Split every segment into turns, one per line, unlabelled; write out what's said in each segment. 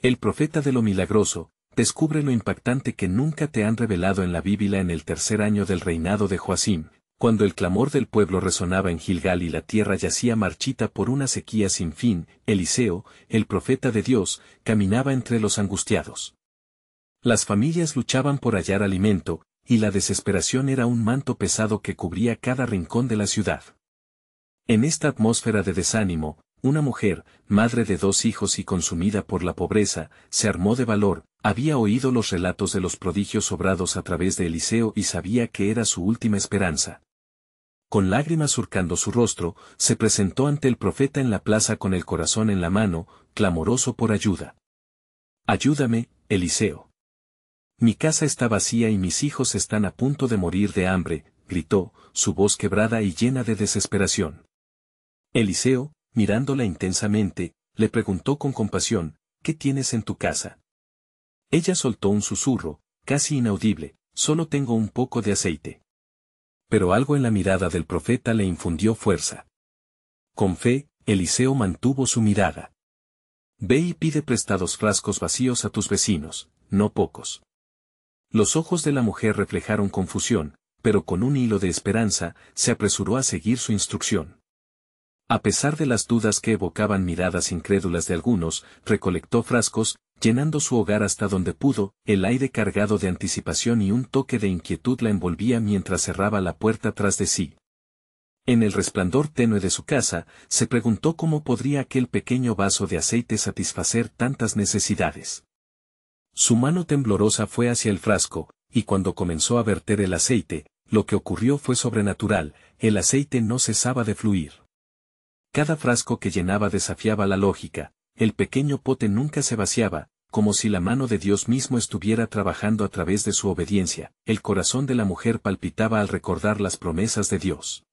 El profeta de lo milagroso, descubre lo impactante que nunca te han revelado en la Biblia en el tercer año del reinado de Joacim, cuando el clamor del pueblo resonaba en Gilgal y la tierra yacía marchita por una sequía sin fin. Eliseo, el profeta de Dios, caminaba entre los angustiados. Las familias luchaban por hallar alimento, y la desesperación era un manto pesado que cubría cada rincón de la ciudad. En esta atmósfera de desánimo, una mujer, madre de 2 hijos y consumida por la pobreza, se armó de valor. Había oído los relatos de los prodigios obrados a través de Eliseo y sabía que era su última esperanza. Con lágrimas surcando su rostro, se presentó ante el profeta en la plaza con el corazón en la mano, clamoroso por ayuda. «Ayúdame, Eliseo. Mi casa está vacía y mis hijos están a punto de morir de hambre», gritó, su voz quebrada y llena de desesperación. Eliseo, mirándola intensamente, le preguntó con compasión, «¿Qué tienes en tu casa?». Ella soltó un susurro, casi inaudible, «Solo tengo un poco de aceite». Pero algo en la mirada del profeta le infundió fuerza. Con fe, Eliseo mantuvo su mirada. «Ve y pide prestados frascos vacíos a tus vecinos, no pocos». Los ojos de la mujer reflejaron confusión, pero con un hilo de esperanza, se apresuró a seguir su instrucción. A pesar de las dudas que evocaban miradas incrédulas de algunos, recolectó frascos, llenando su hogar hasta donde pudo. El aire cargado de anticipación y un toque de inquietud la envolvía mientras cerraba la puerta tras de sí. En el resplandor tenue de su casa, se preguntó cómo podría aquel pequeño vaso de aceite satisfacer tantas necesidades. Su mano temblorosa fue hacia el frasco, y cuando comenzó a verter el aceite, lo que ocurrió fue sobrenatural. El aceite no cesaba de fluir. Cada frasco que llenaba desafiaba la lógica, el pequeño pote nunca se vaciaba, como si la mano de Dios mismo estuviera trabajando a través de su obediencia. El corazón de la mujer palpitaba al recordar las promesas de Dios.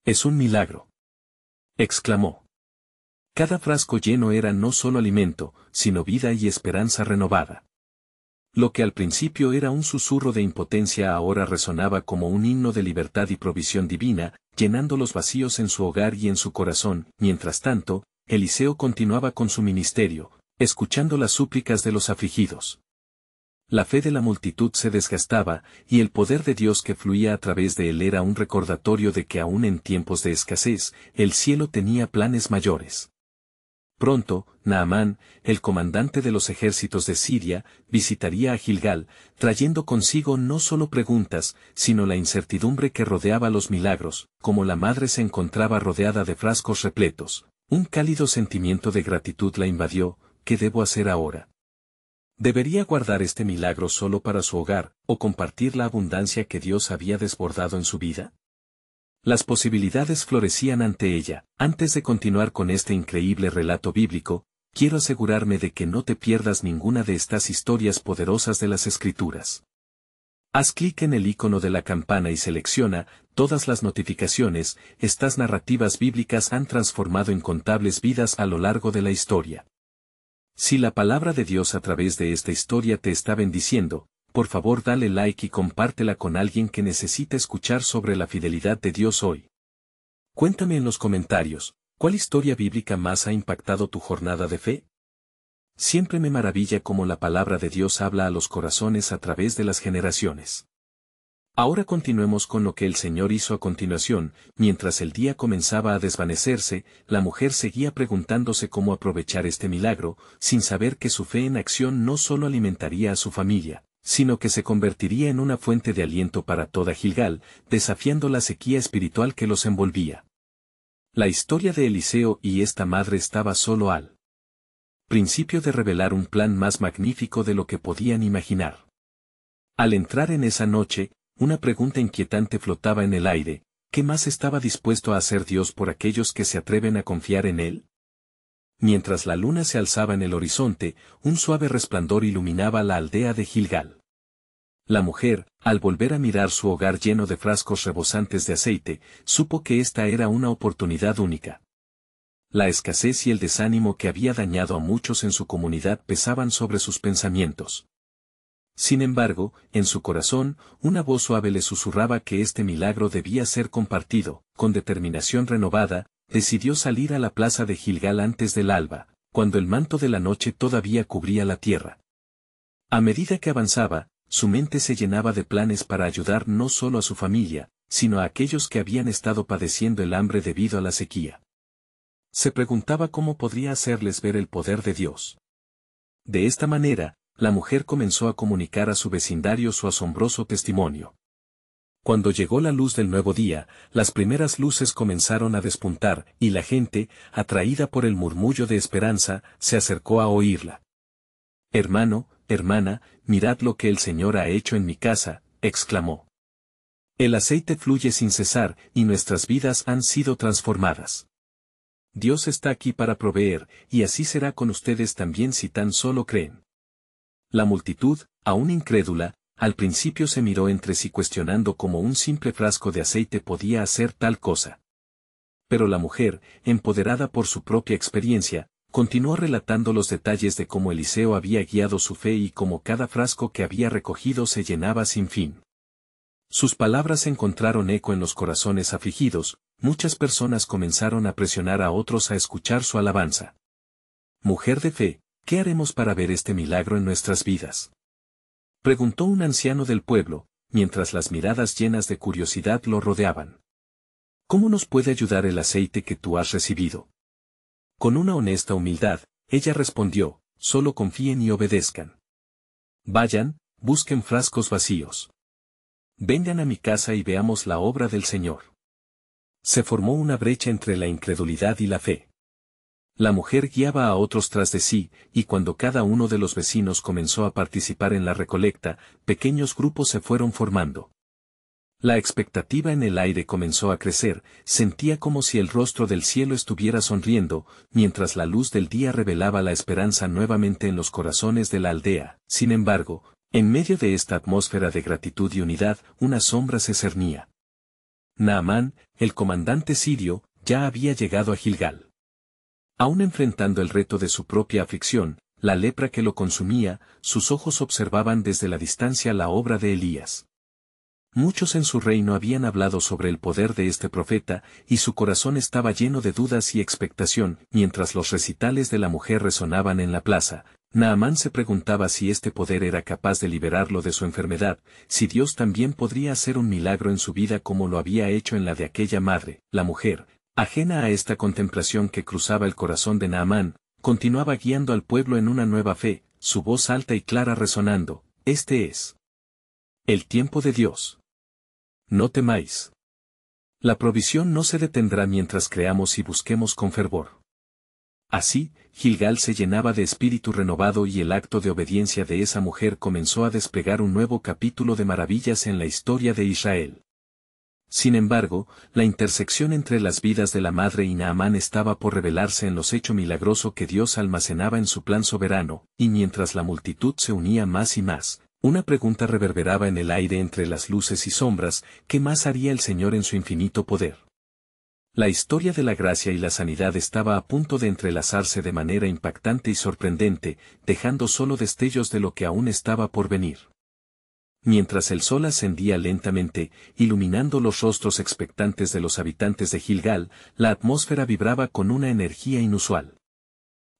«Es un milagro», exclamó. Cada frasco lleno era no solo alimento, sino vida y esperanza renovada. Lo que al principio era un susurro de impotencia ahora resonaba como un himno de libertad y provisión divina, llenando los vacíos en su hogar y en su corazón. Mientras tanto, Eliseo continuaba con su ministerio, escuchando las súplicas de los afligidos. La fe de la multitud se desgastaba, y el poder de Dios que fluía a través de él era un recordatorio de que aún en tiempos de escasez, el cielo tenía planes mayores. Pronto, Naamán, el comandante de los ejércitos de Siria, visitaría a Gilgal, trayendo consigo no solo preguntas, sino la incertidumbre que rodeaba los milagros. Como la madre se encontraba rodeada de frascos repletos, un cálido sentimiento de gratitud la invadió. ¿Qué debo hacer ahora? ¿Debería guardar este milagro solo para su hogar, o compartir la abundancia que Dios había desbordado en su vida? Las posibilidades florecían ante ella. Antes de continuar con este increíble relato bíblico, quiero asegurarme de que no te pierdas ninguna de estas historias poderosas de las Escrituras. Haz clic en el icono de la campana y selecciona todas las notificaciones. Estas narrativas bíblicas han transformado incontables vidas a lo largo de la historia. Si la palabra de Dios a través de esta historia te está bendiciendo, por favor dale like y compártela con alguien que necesita escuchar sobre la fidelidad de Dios hoy. Cuéntame en los comentarios, ¿cuál historia bíblica más ha impactado tu jornada de fe? Siempre me maravilla cómo la palabra de Dios habla a los corazones a través de las generaciones. Ahora continuemos con lo que el Señor hizo a continuación. Mientras el día comenzaba a desvanecerse, la mujer seguía preguntándose cómo aprovechar este milagro, sin saber que su fe en acción no solo alimentaría a su familia, sino que se convertiría en una fuente de aliento para toda Gilgal, desafiando la sequía espiritual que los envolvía. La historia de Eliseo y esta madre estaba solo al principio de revelar un plan más magnífico de lo que podían imaginar. Al entrar en esa noche, una pregunta inquietante flotaba en el aire: ¿qué más estaba dispuesto a hacer Dios por aquellos que se atreven a confiar en Él? Mientras la luna se alzaba en el horizonte, un suave resplandor iluminaba la aldea de Gilgal. La mujer, al volver a mirar su hogar lleno de frascos rebosantes de aceite, supo que esta era una oportunidad única. La escasez y el desánimo que había dañado a muchos en su comunidad pesaban sobre sus pensamientos. Sin embargo, en su corazón, una voz suave le susurraba que este milagro debía ser compartido. Con determinación renovada, decidió salir a la plaza de Gilgal antes del alba. cuando el manto de la noche todavía cubría la tierra. A medida que avanzaba, su mente se llenaba de planes para ayudar no solo a su familia, sino a aquellos que habían estado padeciendo el hambre debido a la sequía. Se preguntaba cómo podría hacerles ver el poder de Dios. De esta manera, la mujer comenzó a comunicar a su vecindario su asombroso testimonio. Cuando llegó la luz del nuevo día, las primeras luces comenzaron a despuntar, y la gente, atraída por el murmullo de esperanza, se acercó a oírla. «Hermano, hermana, mirad lo que el Señor ha hecho en mi casa», exclamó. «El aceite fluye sin cesar, y nuestras vidas han sido transformadas. Dios está aquí para proveer, y así será con ustedes también si tan solo creen». La multitud, aún incrédula, al principio se miró entre sí cuestionando cómo un simple frasco de aceite podía hacer tal cosa. Pero la mujer, empoderada por su propia experiencia, continuó relatando los detalles de cómo Eliseo había guiado su fe y cómo cada frasco que había recogido se llenaba sin fin. Sus palabras encontraron eco en los corazones afligidos, muchas personas comenzaron a presionar a otros a escuchar su alabanza. «Mujer de fe, ¿qué haremos para ver este milagro en nuestras vidas?», preguntó un anciano del pueblo, mientras las miradas llenas de curiosidad lo rodeaban. «¿Cómo nos puede ayudar el aceite que tú has recibido?». Con una honesta humildad, ella respondió: «Solo confíen y obedezcan. Vayan, busquen frascos vacíos. Vengan a mi casa y veamos la obra del Señor». Se formó una brecha entre la incredulidad y la fe. La mujer guiaba a otros tras de sí, y cuando cada uno de los vecinos comenzó a participar en la recolecta, pequeños grupos se fueron formando. La expectativa en el aire comenzó a crecer, sentía como si el rostro del cielo estuviera sonriendo, mientras la luz del día revelaba la esperanza nuevamente en los corazones de la aldea. Sin embargo, en medio de esta atmósfera de gratitud y unidad, una sombra se cernía. Naamán, el comandante sirio, ya había llegado a Gilgal. Aún enfrentando el reto de su propia aflicción, la lepra que lo consumía, sus ojos observaban desde la distancia la obra de Elías. Muchos en su reino habían hablado sobre el poder de este profeta, y su corazón estaba lleno de dudas y expectación. Mientras los recitales de la mujer resonaban en la plaza, Naamán se preguntaba si este poder era capaz de liberarlo de su enfermedad, si Dios también podría hacer un milagro en su vida como lo había hecho en la de aquella madre. La mujer, ajena a esta contemplación que cruzaba el corazón de Naamán, continuaba guiando al pueblo en una nueva fe, su voz alta y clara resonando: «Este es el tiempo de Dios. No temáis. La provisión no se detendrá mientras creamos y busquemos con fervor». Así, Gilgal se llenaba de espíritu renovado y el acto de obediencia de esa mujer comenzó a desplegar un nuevo capítulo de maravillas en la historia de Israel. Sin embargo, la intersección entre las vidas de la madre y Naamán estaba por revelarse en los hechos milagrosos que Dios almacenaba en su plan soberano, y mientras la multitud se unía más y más, una pregunta reverberaba en el aire entre las luces y sombras: ¿qué más haría el Señor en su infinito poder? La historia de la gracia y la sanidad estaba a punto de entrelazarse de manera impactante y sorprendente, dejando solo destellos de lo que aún estaba por venir. Mientras el sol ascendía lentamente, iluminando los rostros expectantes de los habitantes de Gilgal, la atmósfera vibraba con una energía inusual.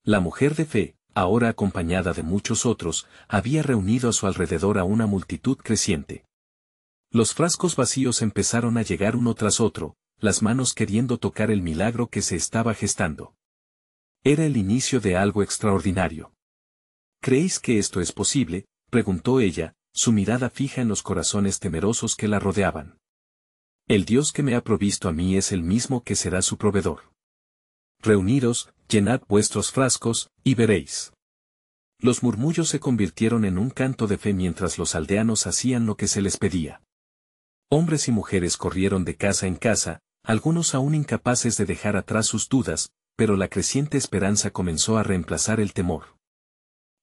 La mujer de fe, ahora acompañada de muchos otros, había reunido a su alrededor a una multitud creciente. Los frascos vacíos empezaron a llegar uno tras otro, las manos queriendo tocar el milagro que se estaba gestando. Era el inicio de algo extraordinario. ¿Creéis que esto es posible?, preguntó ella, su mirada fija en los corazones temerosos que la rodeaban. «El Dios que me ha provisto a mí es el mismo que será su proveedor. Reuniros, llenad vuestros frascos, y veréis». Los murmullos se convirtieron en un canto de fe mientras los aldeanos hacían lo que se les pedía. Hombres y mujeres corrieron de casa en casa, algunos aún incapaces de dejar atrás sus dudas, pero la creciente esperanza comenzó a reemplazar el temor.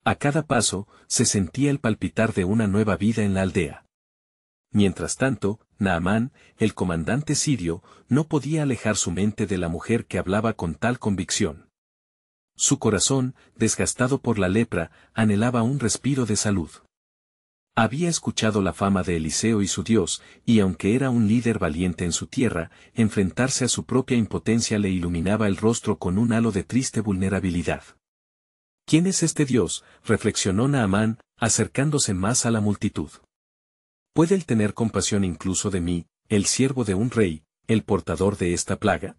A cada paso, se sentía el palpitar de una nueva vida en la aldea. Mientras tanto, Naamán, el comandante sirio, no podía alejar su mente de la mujer que hablaba con tal convicción. Su corazón, desgastado por la lepra, anhelaba un respiro de salud. Había escuchado la fama de Eliseo y su Dios, y aunque era un líder valiente en su tierra, enfrentarse a su propia impotencia le iluminaba el rostro con un halo de triste vulnerabilidad. ¿Quién es este Dios?, reflexionó Naamán, acercándose más a la multitud. ¿Puede él tener compasión incluso de mí, el siervo de un rey, el portador de esta plaga?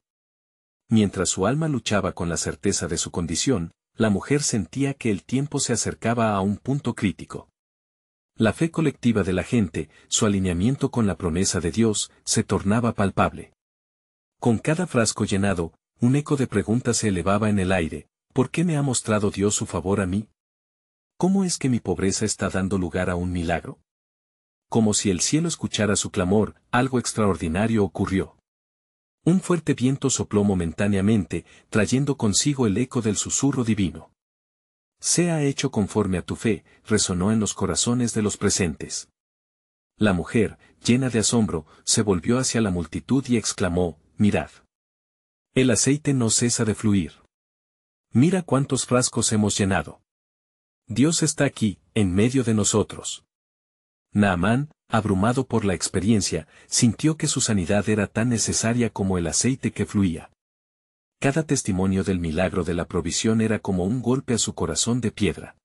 Mientras su alma luchaba con la certeza de su condición, la mujer sentía que el tiempo se acercaba a un punto crítico. La fe colectiva de la gente, su alineamiento con la promesa de Dios, se tornaba palpable. Con cada frasco llenado, un eco de preguntas se elevaba en el aire. ¿Por qué me ha mostrado Dios su favor a mí? ¿Cómo es que mi pobreza está dando lugar a un milagro? Como si el cielo escuchara su clamor, algo extraordinario ocurrió. Un fuerte viento sopló momentáneamente, trayendo consigo el eco del susurro divino. Sea hecho conforme a tu fe, resonó en los corazones de los presentes. La mujer, llena de asombro, se volvió hacia la multitud y exclamó, mirad. El aceite no cesa de fluir. Mira cuántos frascos hemos llenado. Dios está aquí, en medio de nosotros. Naamán, abrumado por la experiencia, sintió que su sanidad era tan necesaria como el aceite que fluía. Cada testimonio del milagro de la provisión era como un golpe a su corazón de piedra.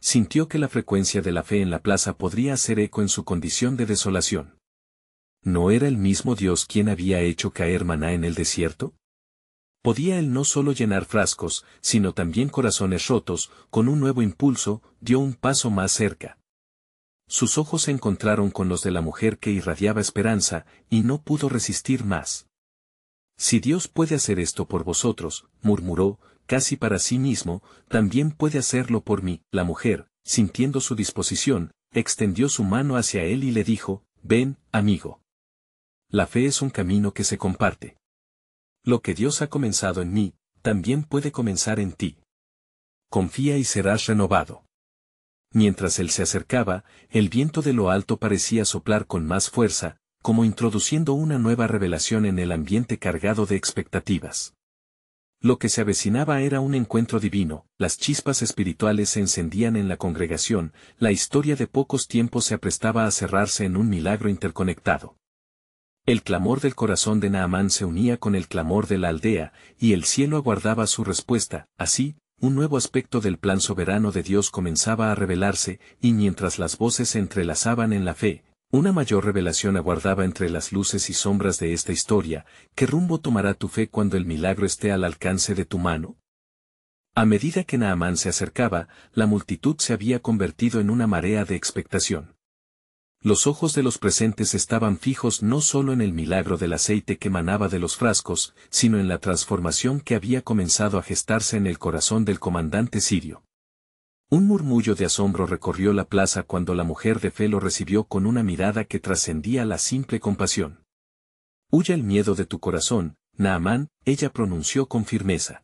Sintió que la frecuencia de la fe en la plaza podría hacer eco en su condición de desolación. ¿No era el mismo Dios quien había hecho caer maná en el desierto? ¿Podía él no solo llenar frascos, sino también corazones rotos? Con un nuevo impulso, dio un paso más cerca. Sus ojos se encontraron con los de la mujer que irradiaba esperanza, y no pudo resistir más. Si Dios puede hacer esto por vosotros, murmuró, casi para sí mismo, también puede hacerlo por mí. La mujer, sintiendo su disposición, extendió su mano hacia él y le dijo, ven, amigo. La fe es un camino que se comparte. Lo que Dios ha comenzado en mí, también puede comenzar en ti. Confía y serás renovado. Mientras él se acercaba, el viento de lo alto parecía soplar con más fuerza, como introduciendo una nueva revelación en el ambiente cargado de expectativas. Lo que se avecinaba era un encuentro divino, las chispas espirituales se encendían en la congregación, la historia de pocos tiempos se aprestaba a cerrarse en un milagro interconectado. El clamor del corazón de Naamán se unía con el clamor de la aldea, y el cielo aguardaba su respuesta. Así, un nuevo aspecto del plan soberano de Dios comenzaba a revelarse, y mientras las voces se entrelazaban en la fe, una mayor revelación aguardaba entre las luces y sombras de esta historia. ¿Qué rumbo tomará tu fe cuando el milagro esté al alcance de tu mano? A medida que Naamán se acercaba, la multitud se había convertido en una marea de expectación. Los ojos de los presentes estaban fijos no solo en el milagro del aceite que manaba de los frascos, sino en la transformación que había comenzado a gestarse en el corazón del comandante sirio. Un murmullo de asombro recorrió la plaza cuando la mujer de fe lo recibió con una mirada que trascendía la simple compasión. Huya el miedo de tu corazón, Naamán, ella pronunció con firmeza.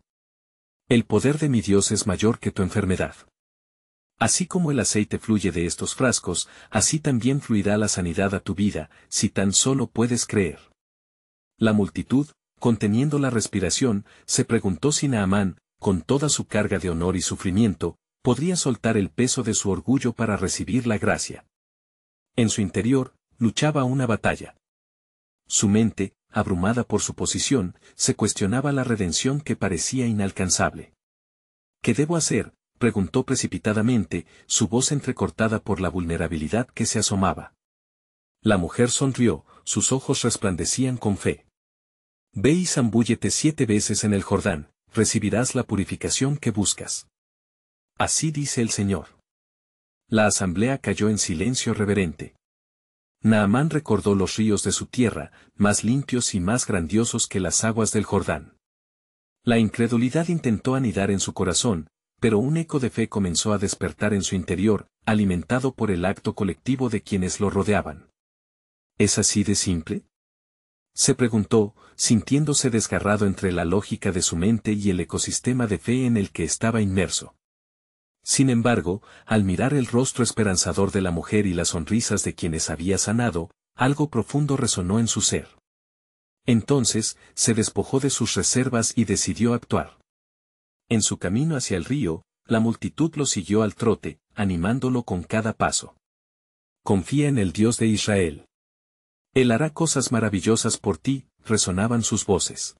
El poder de mi Dios es mayor que tu enfermedad. Así como el aceite fluye de estos frascos, así también fluirá la sanidad a tu vida, si tan solo puedes creer. La multitud, conteniendo la respiración, se preguntó si Naamán, con toda su carga de honor y sufrimiento, podría soltar el peso de su orgullo para recibir la gracia. En su interior, luchaba una batalla. Su mente, abrumada por su posición, se cuestionaba la redención que parecía inalcanzable. ¿Qué debo hacer?, preguntó precipitadamente, su voz entrecortada por la vulnerabilidad que se asomaba. La mujer sonrió, sus ojos resplandecían con fe. Ve y zambúllete 7 veces en el Jordán, recibirás la purificación que buscas. Así dice el Señor. La asamblea cayó en silencio reverente. Naamán recordó los ríos de su tierra, más limpios y más grandiosos que las aguas del Jordán. La incredulidad intentó anidar en su corazón, pero un eco de fe comenzó a despertar en su interior, alimentado por el acto colectivo de quienes lo rodeaban. ¿Es así de simple?, se preguntó, sintiéndose desgarrado entre la lógica de su mente y el ecosistema de fe en el que estaba inmerso. Sin embargo, al mirar el rostro esperanzador de la mujer y las sonrisas de quienes había sanado, algo profundo resonó en su ser. Entonces, se despojó de sus reservas y decidió actuar. En su camino hacia el río, la multitud lo siguió al trote, animándolo con cada paso. Confía en el Dios de Israel. Él hará cosas maravillosas por ti, resonaban sus voces.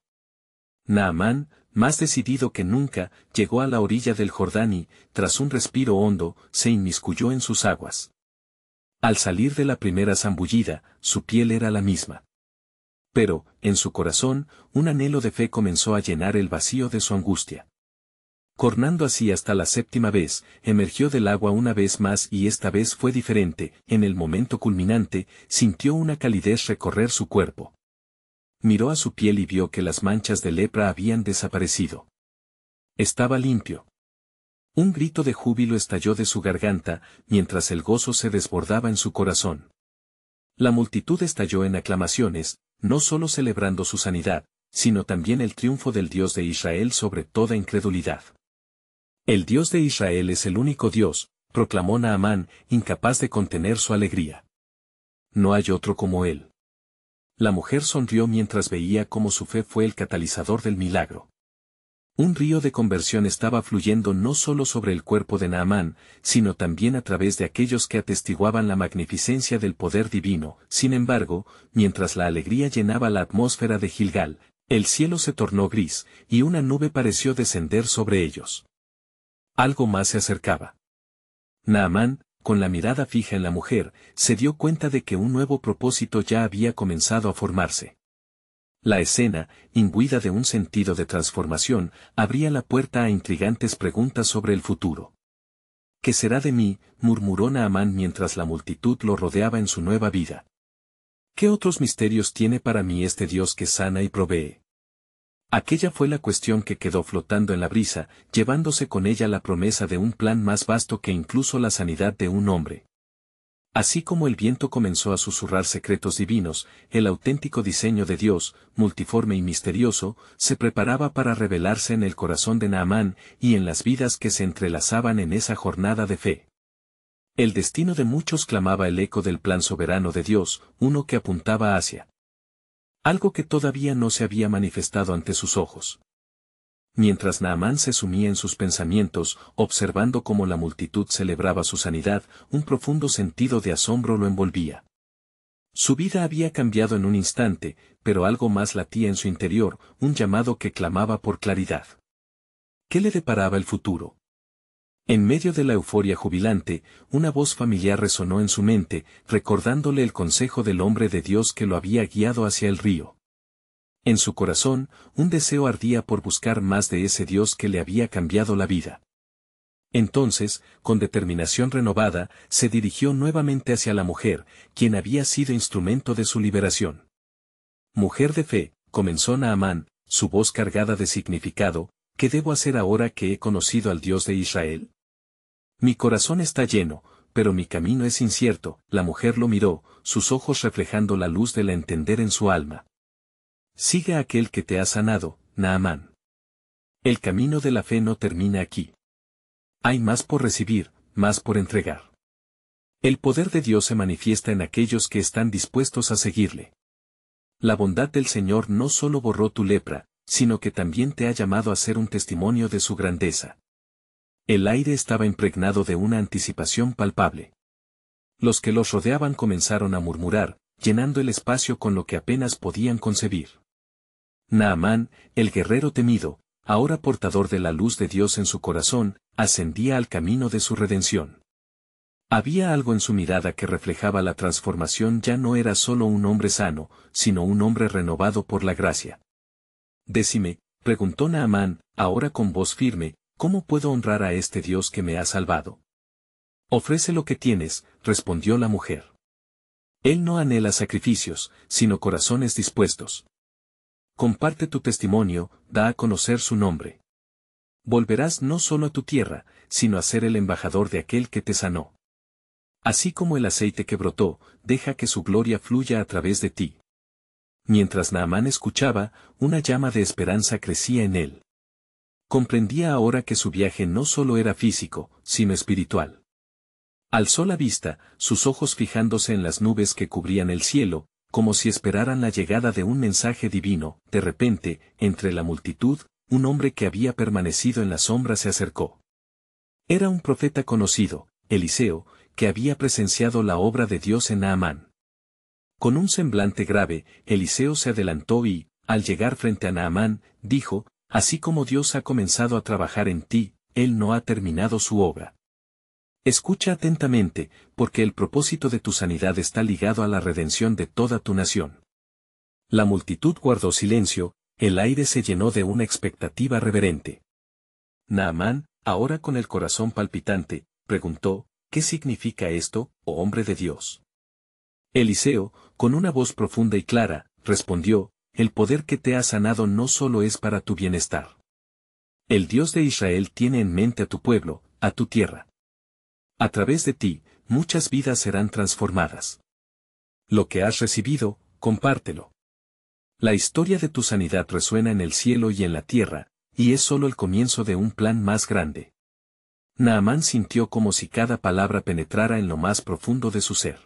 Naamán, Más decidido que nunca, llegó a la orilla del Jordán y, tras un respiro hondo, se inmiscuyó en sus aguas. Al salir de la primera zambullida, su piel era la misma. Pero, en su corazón, un anhelo de fe comenzó a llenar el vacío de su angustia. Cornando así hasta la séptima vez, emergió del agua una vez más y esta vez fue diferente. En el momento culminante, sintió una calidez recorrer su cuerpo. Miró a su piel y vio que las manchas de lepra habían desaparecido. Estaba limpio. Un grito de júbilo estalló de su garganta, mientras el gozo se desbordaba en su corazón. La multitud estalló en aclamaciones, no solo celebrando su sanidad, sino también el triunfo del Dios de Israel sobre toda incredulidad. El Dios de Israel es el único Dios, proclamó Naamán, incapaz de contener su alegría. No hay otro como él. La mujer sonrió mientras veía cómo su fe fue el catalizador del milagro. Un río de conversión estaba fluyendo no solo sobre el cuerpo de Naamán, sino también a través de aquellos que atestiguaban la magnificencia del poder divino. Sin embargo, mientras la alegría llenaba la atmósfera de Gilgal, el cielo se tornó gris, y una nube pareció descender sobre ellos. Algo más se acercaba. Naamán, con la mirada fija en la mujer, se dio cuenta de que un nuevo propósito ya había comenzado a formarse. La escena, imbuida de un sentido de transformación, abría la puerta a intrigantes preguntas sobre el futuro. ¿Qué será de mí?, murmuró Naamán mientras la multitud lo rodeaba en su nueva vida. ¿Qué otros misterios tiene para mí este Dios que sana y provee? Aquella fue la cuestión que quedó flotando en la brisa, llevándose con ella la promesa de un plan más vasto que incluso la sanidad de un hombre. Así como el viento comenzó a susurrar secretos divinos, el auténtico diseño de Dios, multiforme y misterioso, se preparaba para revelarse en el corazón de Naamán y en las vidas que se entrelazaban en esa jornada de fe. El destino de muchos clamaba el eco del plan soberano de Dios, uno que apuntaba hacia algo que todavía no se había manifestado ante sus ojos. Mientras Naamán se sumía en sus pensamientos, observando cómo la multitud celebraba su sanidad, un profundo sentido de asombro lo envolvía. Su vida había cambiado en un instante, pero algo más latía en su interior, un llamado que clamaba por claridad. ¿Qué le deparaba el futuro? En medio de la euforia jubilante, una voz familiar resonó en su mente, recordándole el consejo del hombre de Dios que lo había guiado hacia el río. En su corazón, un deseo ardía por buscar más de ese Dios que le había cambiado la vida. Entonces, con determinación renovada, se dirigió nuevamente hacia la mujer, quien había sido instrumento de su liberación. Mujer de fe, comenzó Naamán, su voz cargada de significado, ¿qué debo hacer ahora que he conocido al Dios de Israel? Mi corazón está lleno, pero mi camino es incierto. La mujer lo miró, sus ojos reflejando la luz del entender en su alma. Sigue a aquel que te ha sanado, Naamán. El camino de la fe no termina aquí. Hay más por recibir, más por entregar. El poder de Dios se manifiesta en aquellos que están dispuestos a seguirle. La bondad del Señor no solo borró tu lepra, sino que también te ha llamado a ser un testimonio de su grandeza. El aire estaba impregnado de una anticipación palpable. Los que los rodeaban comenzaron a murmurar, llenando el espacio con lo que apenas podían concebir. Naamán, el guerrero temido, ahora portador de la luz de Dios en su corazón, ascendía al camino de su redención. Había algo en su mirada que reflejaba la transformación. Ya no era solo un hombre sano, sino un hombre renovado por la gracia. Decime, preguntó Naamán, ahora con voz firme, ¿cómo puedo honrar a este Dios que me ha salvado? Ofrece lo que tienes, respondió la mujer. Él no anhela sacrificios, sino corazones dispuestos. Comparte tu testimonio, da a conocer su nombre. Volverás no solo a tu tierra, sino a ser el embajador de aquel que te sanó. Así como el aceite que brotó, deja que su gloria fluya a través de ti. Mientras Naamán escuchaba, una llama de esperanza crecía en él. Comprendía ahora que su viaje no solo era físico, sino espiritual. Alzó la vista, sus ojos fijándose en las nubes que cubrían el cielo, como si esperaran la llegada de un mensaje divino. De repente, entre la multitud, un hombre que había permanecido en la sombra se acercó. Era un profeta conocido, Eliseo, que había presenciado la obra de Dios en Naamán. Con un semblante grave, Eliseo se adelantó y, al llegar frente a Naamán, dijo, Así como Dios ha comenzado a trabajar en ti, Él no ha terminado su obra. Escucha atentamente, porque el propósito de tu sanidad está ligado a la redención de toda tu nación. La multitud guardó silencio, el aire se llenó de una expectativa reverente. Naamán, ahora con el corazón palpitante, preguntó, ¿qué significa esto, oh hombre de Dios? Eliseo, con una voz profunda y clara, respondió, el poder que te ha sanado no solo es para tu bienestar. El Dios de Israel tiene en mente a tu pueblo, a tu tierra. A través de ti, muchas vidas serán transformadas. Lo que has recibido, compártelo. La historia de tu sanidad resuena en el cielo y en la tierra, y es solo el comienzo de un plan más grande. Naamán sintió como si cada palabra penetrara en lo más profundo de su ser.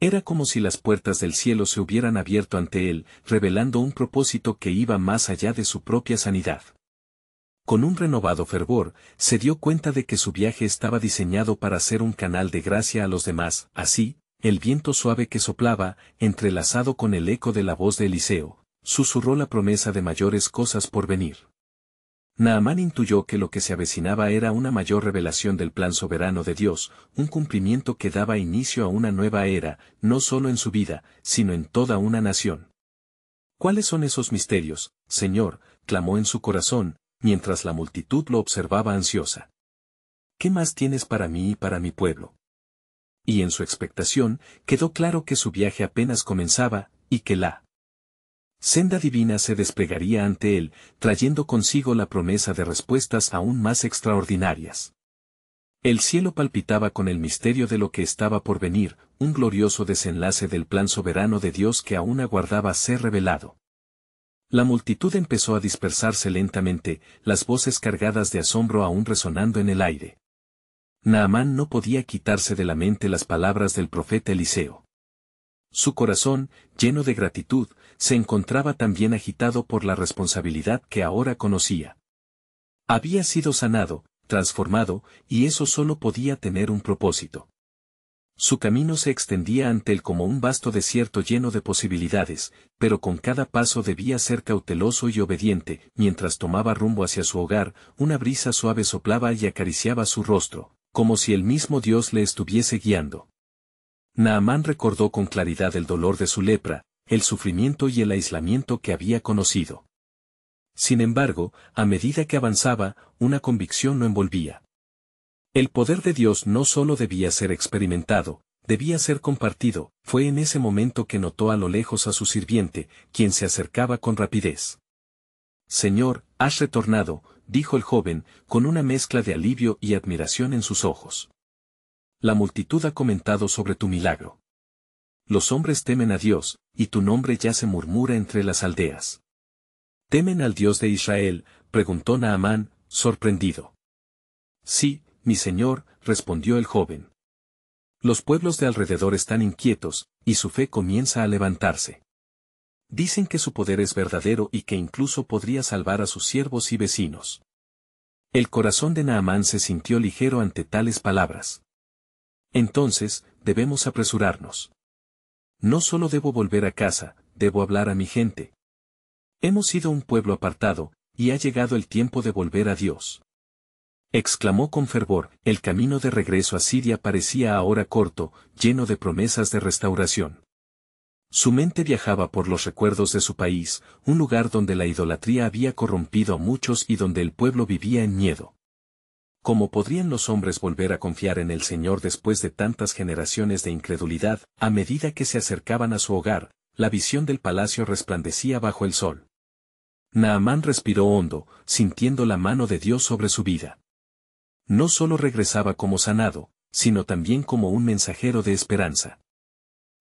Era como si las puertas del cielo se hubieran abierto ante él, revelando un propósito que iba más allá de su propia sanidad. Con un renovado fervor, se dio cuenta de que su viaje estaba diseñado para ser un canal de gracia a los demás. Así, el viento suave que soplaba, entrelazado con el eco de la voz de Eliseo, susurró la promesa de mayores cosas por venir. Naamán intuyó que lo que se avecinaba era una mayor revelación del plan soberano de Dios, un cumplimiento que daba inicio a una nueva era, no solo en su vida, sino en toda una nación. ¿Cuáles son esos misterios, Señor?, clamó en su corazón, mientras la multitud lo observaba ansiosa. ¿Qué más tienes para mí y para mi pueblo? Y en su expectación, quedó claro que su viaje apenas comenzaba, y que la senda divina se desplegaría ante él, trayendo consigo la promesa de respuestas aún más extraordinarias. El cielo palpitaba con el misterio de lo que estaba por venir, un glorioso desenlace del plan soberano de Dios que aún aguardaba ser revelado. La multitud empezó a dispersarse lentamente, las voces cargadas de asombro aún resonando en el aire. Naamán no podía quitarse de la mente las palabras del profeta Eliseo. Su corazón, lleno de gratitud, se encontraba también agitado por la responsabilidad que ahora conocía. Había sido sanado, transformado, y eso solo podía tener un propósito. Su camino se extendía ante él como un vasto desierto lleno de posibilidades, pero con cada paso debía ser cauteloso y obediente. Mientras tomaba rumbo hacia su hogar, una brisa suave soplaba y acariciaba su rostro, como si el mismo Dios le estuviese guiando. Naamán recordó con claridad el dolor de su lepra, el sufrimiento y el aislamiento que había conocido. Sin embargo, a medida que avanzaba, una convicción lo envolvía. El poder de Dios no solo debía ser experimentado, debía ser compartido. Fue en ese momento que notó a lo lejos a su sirviente, quien se acercaba con rapidez. Señor, has retornado, dijo el joven, con una mezcla de alivio y admiración en sus ojos. La multitud ha comentado sobre tu milagro. Los hombres temen a Dios, y tu nombre ya se murmura entre las aldeas. ¿Temen al Dios de Israel?, preguntó Naamán, sorprendido. Sí, mi señor, respondió el joven. Los pueblos de alrededor están inquietos, y su fe comienza a levantarse. Dicen que su poder es verdadero y que incluso podría salvar a sus siervos y vecinos. El corazón de Naamán se sintió ligero ante tales palabras. Entonces, debemos apresurarnos. No solo debo volver a casa, debo hablar a mi gente. Hemos sido un pueblo apartado, y ha llegado el tiempo de volver a Dios. Exclamó con fervor, el camino de regreso a Siria parecía ahora corto, lleno de promesas de restauración. Su mente viajaba por los recuerdos de su país, un lugar donde la idolatría había corrompido a muchos y donde el pueblo vivía en miedo. ¿Cómo podrían los hombres volver a confiar en el Señor después de tantas generaciones de incredulidad? A medida que se acercaban a su hogar, la visión del palacio resplandecía bajo el sol. Naamán respiró hondo, sintiendo la mano de Dios sobre su vida. No solo regresaba como sanado, sino también como un mensajero de esperanza.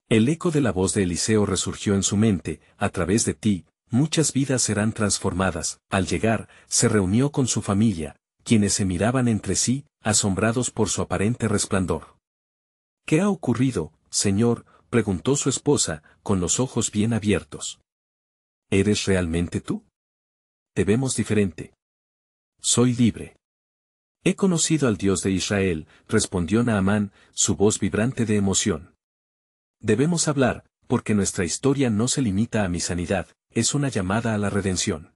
El eco de la voz de Eliseo resurgió en su mente, a través de ti, muchas vidas serán transformadas. Al llegar, se reunió con su familia, quienes se miraban entre sí, asombrados por su aparente resplandor. ¿Qué ha ocurrido, Señor?, preguntó su esposa, con los ojos bien abiertos. ¿Eres realmente tú? Te vemos diferente. Soy libre. He conocido al Dios de Israel, respondió Naamán, su voz vibrante de emoción. Debemos hablar, porque nuestra historia no se limita a mi sanidad, es una llamada a la redención.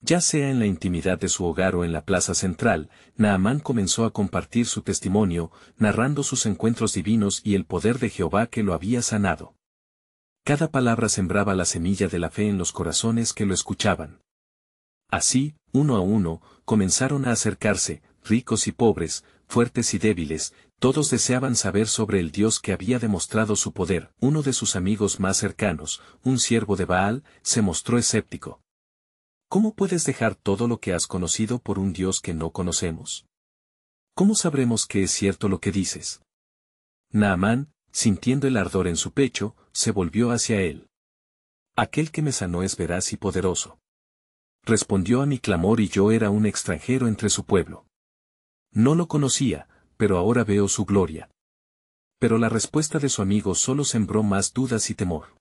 Ya sea en la intimidad de su hogar o en la plaza central, Naamán comenzó a compartir su testimonio, narrando sus encuentros divinos y el poder de Jehová que lo había sanado. Cada palabra sembraba la semilla de la fe en los corazones que lo escuchaban. Así, uno a uno, comenzaron a acercarse, ricos y pobres, fuertes y débiles, todos deseaban saber sobre el Dios que había demostrado su poder. Uno de sus amigos más cercanos, un siervo de Baal, se mostró escéptico. ¿Cómo puedes dejar todo lo que has conocido por un Dios que no conocemos? ¿Cómo sabremos que es cierto lo que dices? Naamán, sintiendo el ardor en su pecho, se volvió hacia él. Aquel que me sanó es veraz y poderoso. Respondió a mi clamor y yo era un extranjero entre su pueblo. No lo conocía, pero ahora veo su gloria. Pero la respuesta de su amigo solo sembró más dudas y temor.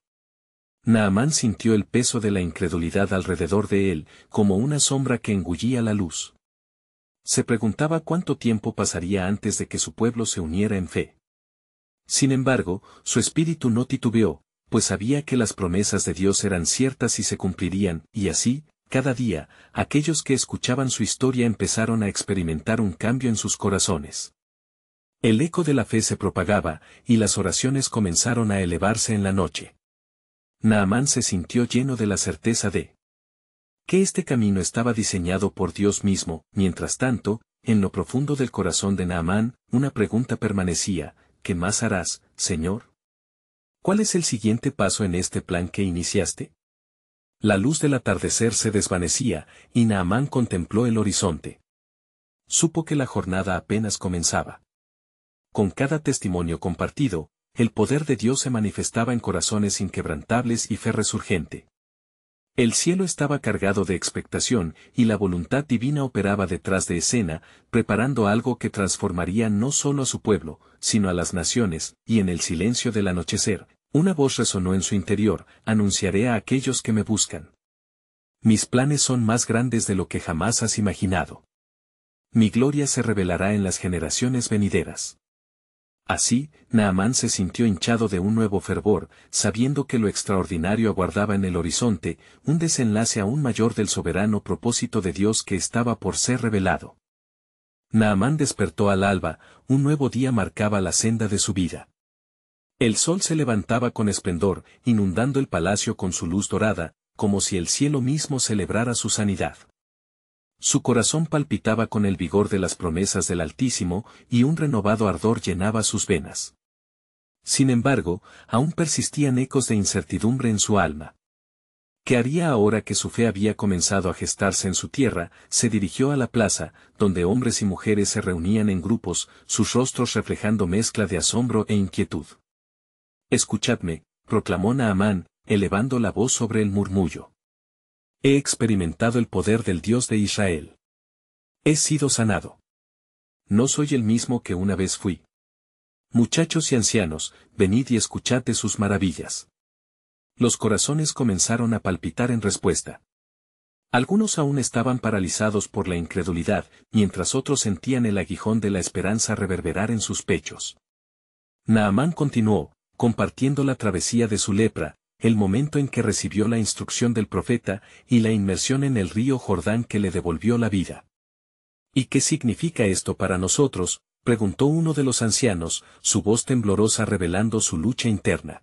Naamán sintió el peso de la incredulidad alrededor de él, como una sombra que engullía la luz. Se preguntaba cuánto tiempo pasaría antes de que su pueblo se uniera en fe. Sin embargo, su espíritu no titubeó, pues sabía que las promesas de Dios eran ciertas y se cumplirían, y así, cada día, aquellos que escuchaban su historia empezaron a experimentar un cambio en sus corazones. El eco de la fe se propagaba, y las oraciones comenzaron a elevarse en la noche. Naamán se sintió lleno de la certeza de que este camino estaba diseñado por Dios mismo. Mientras tanto, en lo profundo del corazón de Naamán, una pregunta permanecía: ¿qué más harás, Señor? ¿Cuál es el siguiente paso en este plan que iniciaste? La luz del atardecer se desvanecía, y Naamán contempló el horizonte. Supo que la jornada apenas comenzaba. Con cada testimonio compartido, el poder de Dios se manifestaba en corazones inquebrantables y fe resurgente. El cielo estaba cargado de expectación, y la voluntad divina operaba detrás de escena, preparando algo que transformaría no solo a su pueblo, sino a las naciones, y en el silencio del anochecer, una voz resonó en su interior: anunciaré a aquellos que me buscan. Mis planes son más grandes de lo que jamás has imaginado. Mi gloria se revelará en las generaciones venideras. Así, Naamán se sintió hinchado de un nuevo fervor, sabiendo que lo extraordinario aguardaba en el horizonte, un desenlace aún mayor del soberano propósito de Dios que estaba por ser revelado. Naamán despertó al alba, un nuevo día marcaba la senda de su vida. El sol se levantaba con esplendor, inundando el palacio con su luz dorada, como si el cielo mismo celebrara su sanidad. Su corazón palpitaba con el vigor de las promesas del Altísimo, y un renovado ardor llenaba sus venas. Sin embargo, aún persistían ecos de incertidumbre en su alma. ¿Qué haría ahora que su fe había comenzado a gestarse en su tierra? Se dirigió a la plaza, donde hombres y mujeres se reunían en grupos, sus rostros reflejando mezcla de asombro e inquietud. Escuchadme, proclamó Naamán, elevando la voz sobre el murmullo. He experimentado el poder del Dios de Israel. He sido sanado. No soy el mismo que una vez fui. Muchachos y ancianos, venid y escuchad de sus maravillas. Los corazones comenzaron a palpitar en respuesta. Algunos aún estaban paralizados por la incredulidad, mientras otros sentían el aguijón de la esperanza reverberar en sus pechos. Naamán continuó, compartiendo la travesía de su lepra, el momento en que recibió la instrucción del profeta, y la inmersión en el río Jordán que le devolvió la vida. ¿Y qué significa esto para nosotros?, preguntó uno de los ancianos, su voz temblorosa revelando su lucha interna.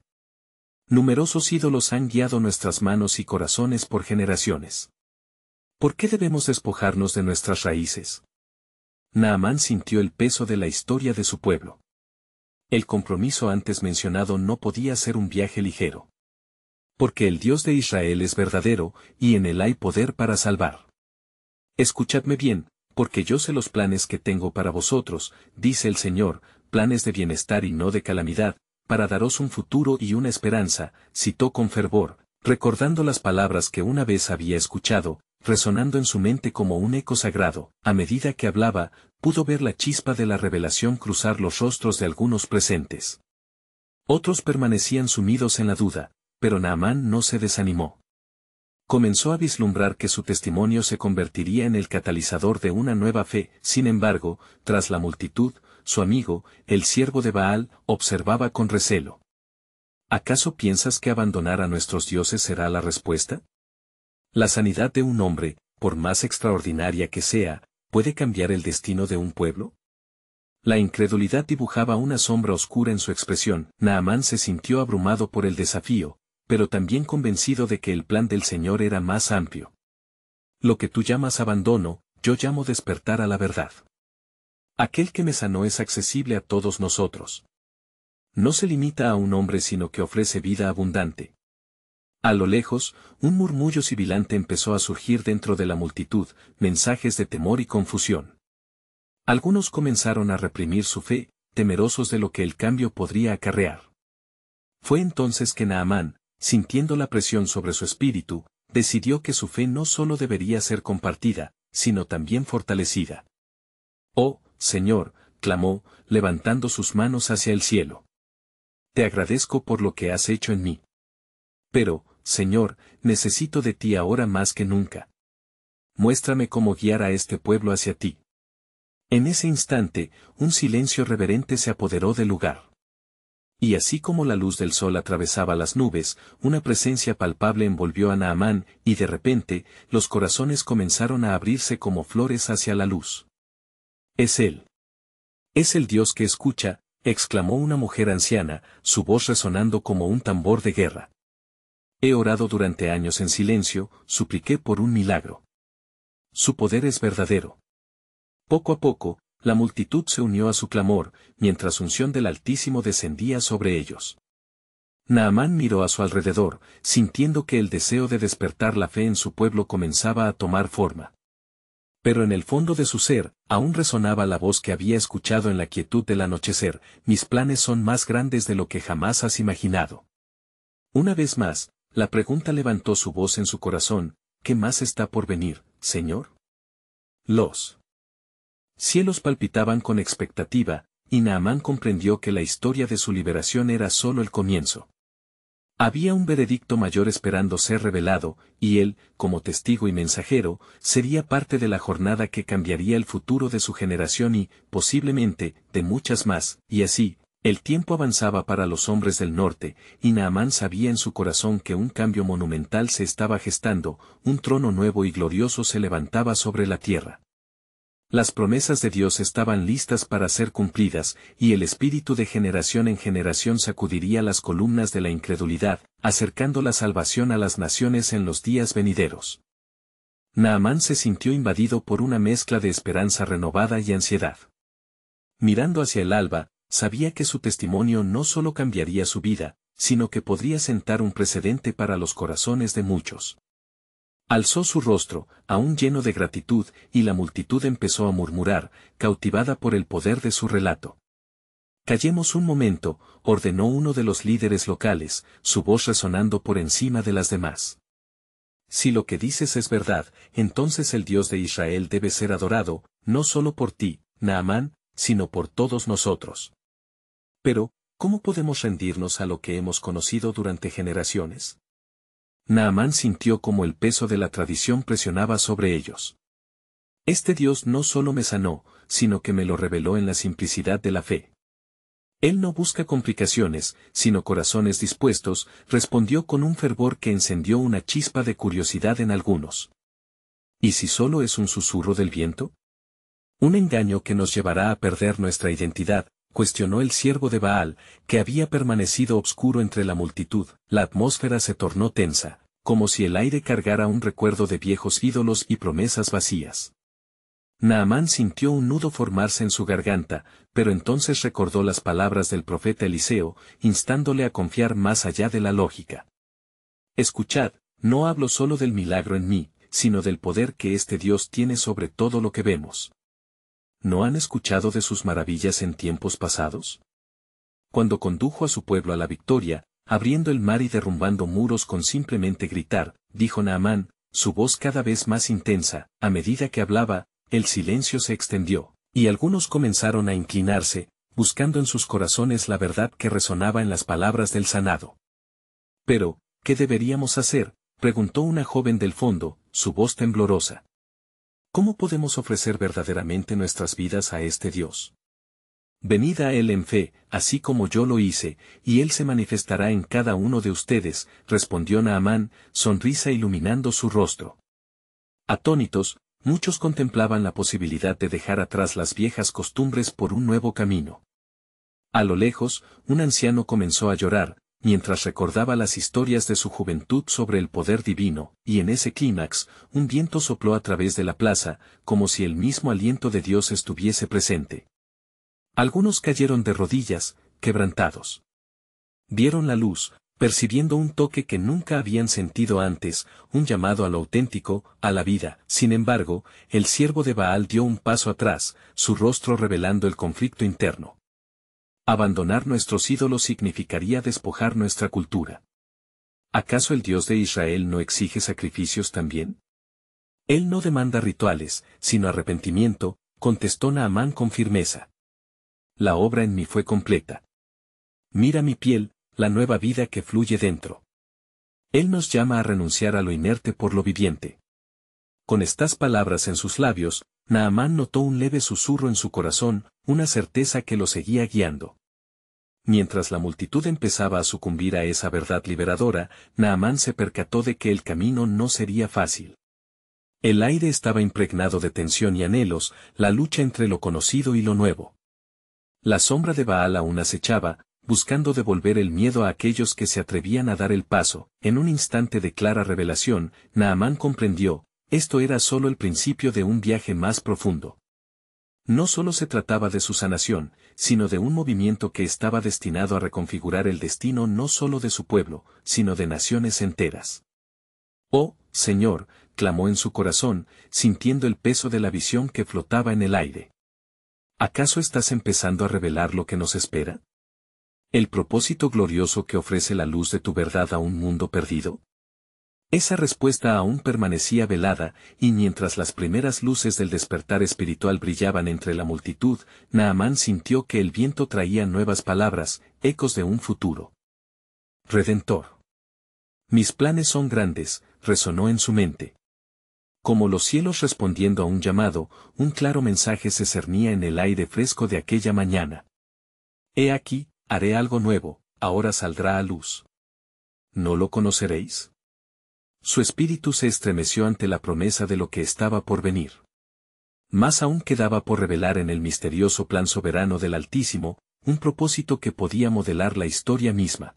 Numerosos ídolos han guiado nuestras manos y corazones por generaciones. ¿Por qué debemos despojarnos de nuestras raíces? Naamán sintió el peso de la historia de su pueblo. El compromiso antes mencionado no podía ser un viaje ligero. Porque el Dios de Israel es verdadero, y en él hay poder para salvar. Escuchadme bien, porque yo sé los planes que tengo para vosotros, dice el Señor, planes de bienestar y no de calamidad, para daros un futuro y una esperanza, citó con fervor, recordando las palabras que una vez había escuchado, resonando en su mente como un eco sagrado. A medida que hablaba, pudo ver la chispa de la revelación cruzar los rostros de algunos presentes. Otros permanecían sumidos en la duda, pero Naamán no se desanimó. Comenzó a vislumbrar que su testimonio se convertiría en el catalizador de una nueva fe. Sin embargo, tras la multitud, su amigo, el siervo de Baal, observaba con recelo. ¿Acaso piensas que abandonar a nuestros dioses será la respuesta? La sanidad de un hombre, por más extraordinaria que sea, puede cambiar el destino de un pueblo? La incredulidad dibujaba una sombra oscura en su expresión. Naamán se sintió abrumado por el desafío, pero también convencido de que el plan del Señor era más amplio. Lo que tú llamas abandono, yo llamo despertar a la verdad. Aquel que me sanó es accesible a todos nosotros. No se limita a un hombre sino que ofrece vida abundante. A lo lejos, un murmullo sibilante empezó a surgir dentro de la multitud, mensajes de temor y confusión. Algunos comenzaron a reprimir su fe, temerosos de lo que el cambio podría acarrear. Fue entonces que Naamán, sintiendo la presión sobre su espíritu, decidió que su fe no solo debería ser compartida, sino también fortalecida. «Oh, Señor», clamó, levantando sus manos hacia el cielo. «Te agradezco por lo que has hecho en mí. Pero, Señor, necesito de ti ahora más que nunca. Muéstrame cómo guiar a este pueblo hacia ti». En ese instante, un silencio reverente se apoderó del lugar. Y así como la luz del sol atravesaba las nubes, una presencia palpable envolvió a Naamán, y de repente, los corazones comenzaron a abrirse como flores hacia la luz. «Es Él. Es el Dios que escucha», exclamó una mujer anciana, su voz resonando como un tambor de guerra. «He orado durante años en silencio, supliqué por un milagro. Su poder es verdadero». Poco a poco, la multitud se unió a su clamor, mientras unción del Altísimo descendía sobre ellos. Naamán miró a su alrededor, sintiendo que el deseo de despertar la fe en su pueblo comenzaba a tomar forma. Pero en el fondo de su ser, aún resonaba la voz que había escuchado en la quietud del anochecer: «Mis planes son más grandes de lo que jamás has imaginado». Una vez más, la pregunta levantó su voz en su corazón: «¿Qué más está por venir, Señor?». Los cielos palpitaban con expectativa, y Naamán comprendió que la historia de su liberación era solo el comienzo. Había un veredicto mayor esperando ser revelado, y él, como testigo y mensajero, sería parte de la jornada que cambiaría el futuro de su generación y, posiblemente, de muchas más. Y así, el tiempo avanzaba para los hombres del norte, y Naamán sabía en su corazón que un cambio monumental se estaba gestando, un trono nuevo y glorioso se levantaba sobre la tierra. Las promesas de Dios estaban listas para ser cumplidas, y el espíritu de generación en generación sacudiría las columnas de la incredulidad, acercando la salvación a las naciones en los días venideros. Naamán se sintió invadido por una mezcla de esperanza renovada y ansiedad. Mirando hacia el alba, sabía que su testimonio no solo cambiaría su vida, sino que podría sentar un precedente para los corazones de muchos. Alzó su rostro, aún lleno de gratitud, y la multitud empezó a murmurar, cautivada por el poder de su relato. «Callemos un momento», ordenó uno de los líderes locales, su voz resonando por encima de las demás. «Si lo que dices es verdad, entonces el Dios de Israel debe ser adorado, no solo por ti, Naamán, sino por todos nosotros. Pero, ¿cómo podemos rendirnos a lo que hemos conocido durante generaciones?». Naamán sintió como el peso de la tradición presionaba sobre ellos. «Este Dios no solo me sanó, sino que me lo reveló en la simplicidad de la fe. Él no busca complicaciones, sino corazones dispuestos», respondió con un fervor que encendió una chispa de curiosidad en algunos. «¿Y si solo es un susurro del viento? ¿Un engaño que nos llevará a perder nuestra identidad?», cuestionó el siervo de Baal, que había permanecido obscuro entre la multitud. La atmósfera se tornó tensa, como si el aire cargara un recuerdo de viejos ídolos y promesas vacías. Naamán sintió un nudo formarse en su garganta, pero entonces recordó las palabras del profeta Eliseo, instándole a confiar más allá de la lógica. «Escuchad, no hablo solo del milagro en mí, sino del poder que este Dios tiene sobre todo lo que vemos. ¿No han escuchado de sus maravillas en tiempos pasados? Cuando condujo a su pueblo a la victoria, abriendo el mar y derrumbando muros con simplemente gritar», dijo Naamán, su voz cada vez más intensa. A medida que hablaba, el silencio se extendió, y algunos comenzaron a inclinarse, buscando en sus corazones la verdad que resonaba en las palabras del sanado. «Pero, ¿qué deberíamos hacer?», preguntó una joven del fondo, su voz temblorosa. «¿Cómo podemos ofrecer verdaderamente nuestras vidas a este Dios? Venid a Él en fe, así como yo lo hice, y Él se manifestará en cada uno de ustedes», respondió Naamán, sonrisa iluminando su rostro. Atónitos, muchos contemplaban la posibilidad de dejar atrás las viejas costumbres por un nuevo camino. A lo lejos, un anciano comenzó a llorar, mientras recordaba las historias de su juventud sobre el poder divino, y en ese clímax, un viento sopló a través de la plaza, como si el mismo aliento de Dios estuviese presente. Algunos cayeron de rodillas, quebrantados. Vieron la luz, percibiendo un toque que nunca habían sentido antes, un llamado a lo auténtico, a la vida. Sin embargo, el siervo de Baal dio un paso atrás, su rostro revelando el conflicto interno. Abandonar nuestros ídolos significaría despojar nuestra cultura. ¿Acaso el Dios de Israel no exige sacrificios también? Él no demanda rituales, sino arrepentimiento, contestó Naamán con firmeza. La obra en mí fue completa. Mira mi piel, la nueva vida que fluye dentro. Él nos llama a renunciar a lo inerte por lo viviente. Con estas palabras en sus labios, Naamán notó un leve susurro en su corazón, una certeza que lo seguía guiando. Mientras la multitud empezaba a sucumbir a esa verdad liberadora, Naamán se percató de que el camino no sería fácil. El aire estaba impregnado de tensión y anhelos, la lucha entre lo conocido y lo nuevo. La sombra de Baal aún acechaba, buscando devolver el miedo a aquellos que se atrevían a dar el paso. En un instante de clara revelación, Naamán comprendió, esto era solo el principio de un viaje más profundo. No solo se trataba de su sanación, sino de un movimiento que estaba destinado a reconfigurar el destino no solo de su pueblo, sino de naciones enteras. «Oh, Señor», clamó en su corazón, sintiendo el peso de la visión que flotaba en el aire. ¿Acaso estás empezando a revelar lo que nos espera? ¿El propósito glorioso que ofrece la luz de tu verdad a un mundo perdido? Esa respuesta aún permanecía velada, y mientras las primeras luces del despertar espiritual brillaban entre la multitud, Naamán sintió que el viento traía nuevas palabras, ecos de un futuro. Redentor. Mis planes son grandes, resonó en su mente. Como los cielos respondiendo a un llamado, un claro mensaje se cernía en el aire fresco de aquella mañana. He aquí, haré algo nuevo, ahora saldrá a luz. ¿No lo conoceréis? Su espíritu se estremeció ante la promesa de lo que estaba por venir. Más aún quedaba por revelar en el misterioso plan soberano del Altísimo, un propósito que podía modelar la historia misma.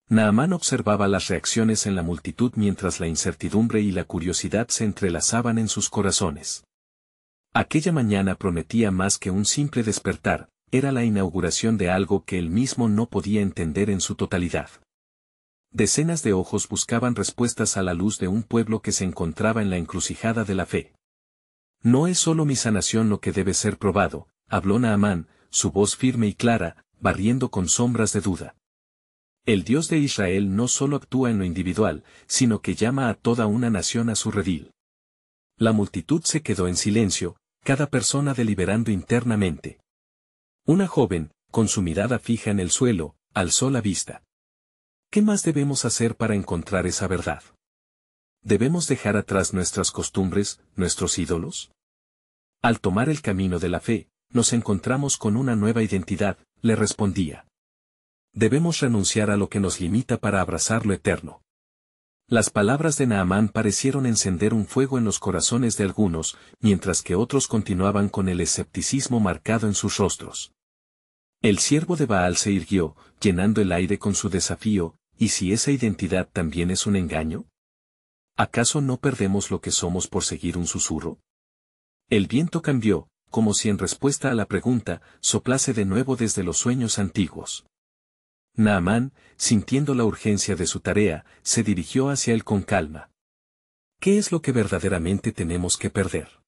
Naamán observaba las reacciones en la multitud mientras la incertidumbre y la curiosidad se entrelazaban en sus corazones. Aquella mañana prometía más que un simple despertar, era la inauguración de algo que él mismo no podía entender en su totalidad. Decenas de ojos buscaban respuestas a la luz de un pueblo que se encontraba en la encrucijada de la fe. No es solo mi sanación lo que debe ser probado, habló Naamán, su voz firme y clara, barriendo con sombras de duda. El Dios de Israel no solo actúa en lo individual, sino que llama a toda una nación a su redil. La multitud se quedó en silencio, cada persona deliberando internamente. Una joven, con su mirada fija en el suelo, alzó la vista. ¿Qué más debemos hacer para encontrar esa verdad? ¿Debemos dejar atrás nuestras costumbres, nuestros ídolos? Al tomar el camino de la fe, nos encontramos con una nueva identidad, le respondía. Debemos renunciar a lo que nos limita para abrazar lo eterno. Las palabras de Naamán parecieron encender un fuego en los corazones de algunos, mientras que otros continuaban con el escepticismo marcado en sus rostros. El siervo de Baal se irguió, llenando el aire con su desafío, ¿y si esa identidad también es un engaño? ¿Acaso no perdemos lo que somos por seguir un susurro? El viento cambió, como si en respuesta a la pregunta, soplase de nuevo desde los sueños antiguos. Naamán, sintiendo la urgencia de su tarea, se dirigió hacia él con calma. ¿Qué es lo que verdaderamente tenemos que perder?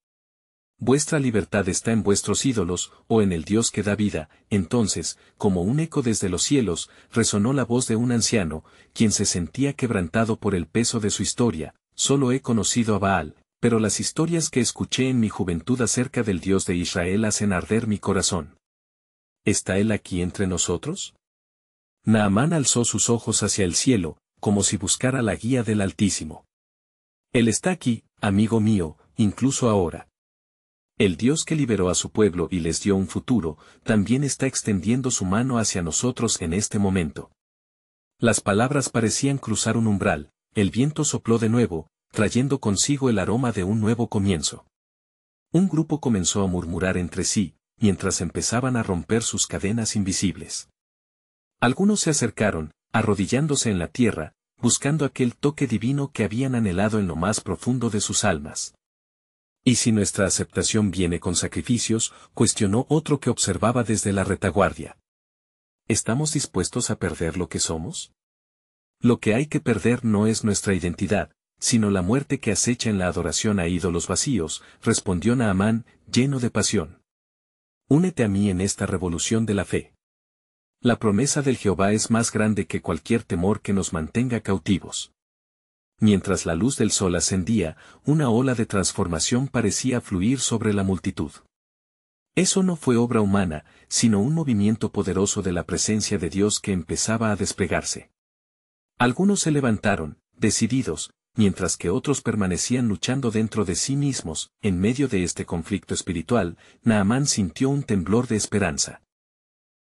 Vuestra libertad está en vuestros ídolos, o en el Dios que da vida. Entonces, como un eco desde los cielos, resonó la voz de un anciano, quien se sentía quebrantado por el peso de su historia. Solo he conocido a Baal, pero las historias que escuché en mi juventud acerca del Dios de Israel hacen arder mi corazón. ¿Está él aquí entre nosotros? Naamán alzó sus ojos hacia el cielo, como si buscara la guía del Altísimo. Él está aquí, amigo mío, incluso ahora. El Dios que liberó a su pueblo y les dio un futuro, también está extendiendo su mano hacia nosotros en este momento. Las palabras parecían cruzar un umbral, el viento sopló de nuevo, trayendo consigo el aroma de un nuevo comienzo. Un grupo comenzó a murmurar entre sí, mientras empezaban a romper sus cadenas invisibles. Algunos se acercaron, arrodillándose en la tierra, buscando aquel toque divino que habían anhelado en lo más profundo de sus almas. ¿Y si nuestra aceptación viene con sacrificios?, cuestionó otro que observaba desde la retaguardia. ¿Estamos dispuestos a perder lo que somos? Lo que hay que perder no es nuestra identidad, sino la muerte que acecha en la adoración a ídolos vacíos, respondió Naamán, lleno de pasión. Únete a mí en esta revolución de la fe. La promesa del Jehová es más grande que cualquier temor que nos mantenga cautivos. Mientras la luz del sol ascendía, una ola de transformación parecía fluir sobre la multitud. Eso no fue obra humana, sino un movimiento poderoso de la presencia de Dios que empezaba a desplegarse. Algunos se levantaron, decididos, mientras que otros permanecían luchando dentro de sí mismos. En medio de este conflicto espiritual, Naamán sintió un temblor de esperanza.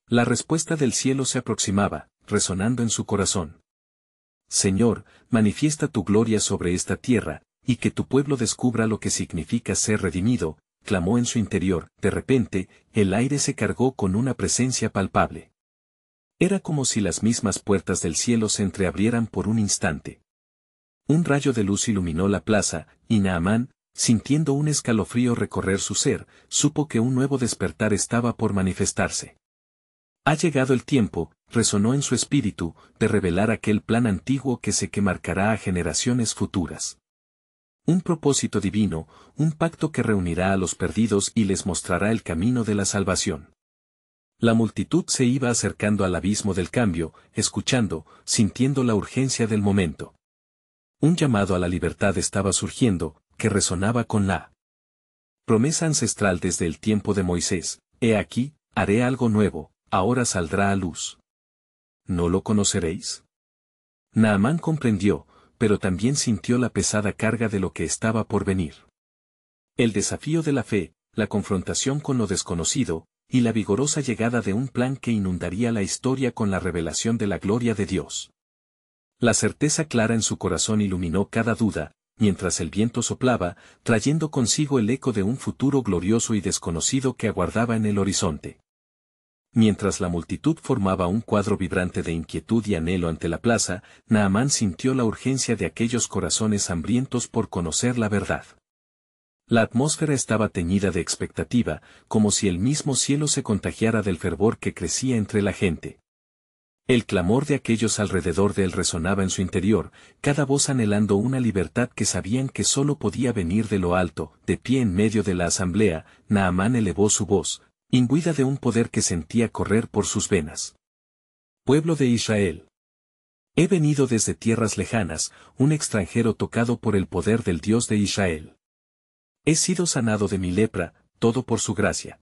La respuesta del cielo se aproximaba, resonando en su corazón. Señor, manifiesta tu gloria sobre esta tierra, y que tu pueblo descubra lo que significa ser redimido, clamó en su interior. De repente, el aire se cargó con una presencia palpable. Era como si las mismas puertas del cielo se entreabrieran por un instante. Un rayo de luz iluminó la plaza, y Naamán, sintiendo un escalofrío recorrer su ser, supo que un nuevo despertar estaba por manifestarse. Ha llegado el tiempo, resonó en su espíritu, de revelar aquel plan antiguo que marcará a generaciones futuras. Un propósito divino, un pacto que reunirá a los perdidos y les mostrará el camino de la salvación. La multitud se iba acercando al abismo del cambio, escuchando, sintiendo la urgencia del momento. Un llamado a la libertad estaba surgiendo, que resonaba con la promesa ancestral desde el tiempo de Moisés: he aquí, haré algo nuevo, ahora saldrá a luz. ¿No lo conoceréis? Naamán comprendió, pero también sintió la pesada carga de lo que estaba por venir. El desafío de la fe, la confrontación con lo desconocido, y la vigorosa llegada de un plan que inundaría la historia con la revelación de la gloria de Dios. La certeza clara en su corazón iluminó cada duda, mientras el viento soplaba, trayendo consigo el eco de un futuro glorioso y desconocido que aguardaba en el horizonte. Mientras la multitud formaba un cuadro vibrante de inquietud y anhelo ante la plaza, Naamán sintió la urgencia de aquellos corazones hambrientos por conocer la verdad. La atmósfera estaba teñida de expectativa, como si el mismo cielo se contagiara del fervor que crecía entre la gente. El clamor de aquellos alrededor de él resonaba en su interior, cada voz anhelando una libertad que sabían que solo podía venir de lo alto. De pie en medio de la asamblea, Naamán elevó su voz, imbuida de un poder que sentía correr por sus venas. Pueblo de Israel. He venido desde tierras lejanas, un extranjero tocado por el poder del Dios de Israel. He sido sanado de mi lepra, todo por su gracia.